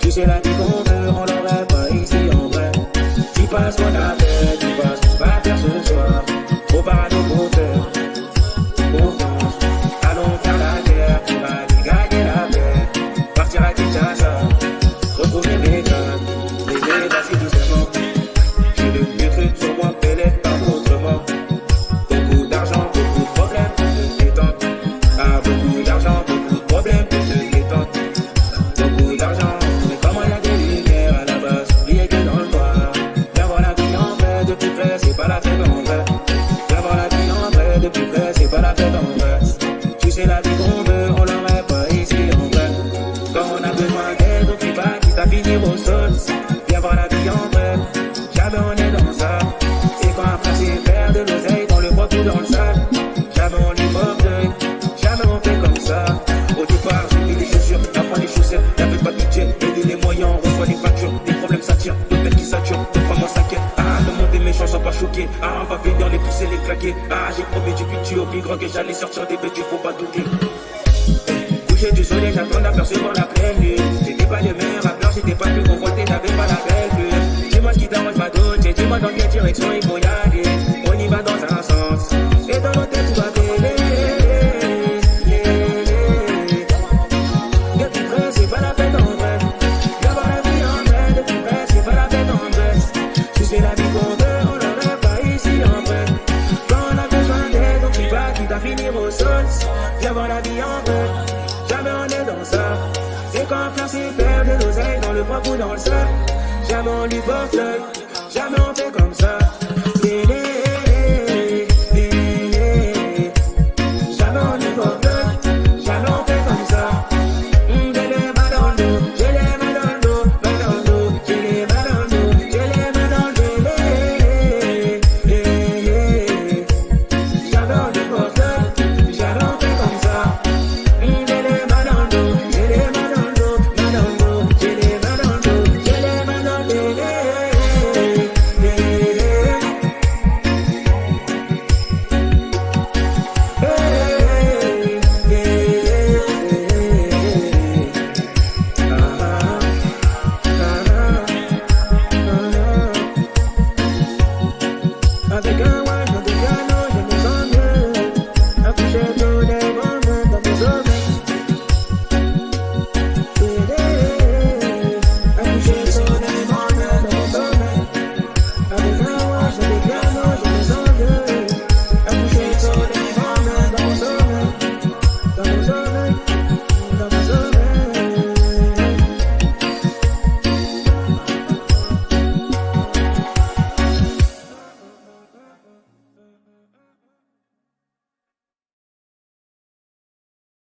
Tu sais la vie qu'on veut, on l'aurait pas ici en vrai. Tu passes mon affaire, tu passes pas la faire ce soir. Au paradis pour faire, pour France. Allons faire la guerre, pour aller gagner la paix. Partir à Kinshasa, retrouver mes gars. Les gars, c'est tout simplement. J'ai le mieux truc sur moi, Pellet, pas autrement. Beaucoup d'argent, beaucoup de problèmes, pour te détendre. Ah, beaucoup d'argent, beaucoup de problèmes, pour te détendre. Beaucoup d'argent. C'est pas la fête en vrai. D'avoir la vie en vrai, de plus près, c'est pas la fête en vrai. Tu sais la vie qu'on veut, on l'aurait pas ici en vrai. Quand on a besoin d'aide, on crie pas, quitte à finir au sol. Viens voir la vie en vrai, jamais on est dans ça. Et quand après c'est faire de l'oseille, dans le bois ou dans le sale. Jamais on lui porte d'œil, jamais on fait comme ça. Au départ, j'ai mis les chaussures, après les chaussettes, y'avait pas de budget, aider les moyens, on reçoit les factures. Des problèmes ça tire, de tête qui sature, de comment s'inquiète. Méchants sont pas choqués, ah on va venir les pousser, les claquer. Ah j'ai promis du but au plus grand que j'allais sortir des bêtes, faut pas douter. Coucher du soleil, j'attends d'apercevoir la pleine lune. J'étais pas le meilleur rappeur, j'étais pas plus convoité, j'avais pas la belle vue. Dis-moi ce qui t'arrange ma doute, dis-moi dans quelle direction il faut y aller. On y va dans un sens, et dans notre tête tout va mêler. Depuis près, c'est pas la fête en vrai. D'avoir la vie en vrai, depuis près, c'est pas la fête en vrai. Tu sais la vie qu'on veut. Finir au sol, viens voir la vie en vrai. Jamais on est dans ça. C'est quand faire c'est faire de l'oseille dans le propre ou dans le sol. Jamais on lui porte l'œil, jamais on fait comme ça.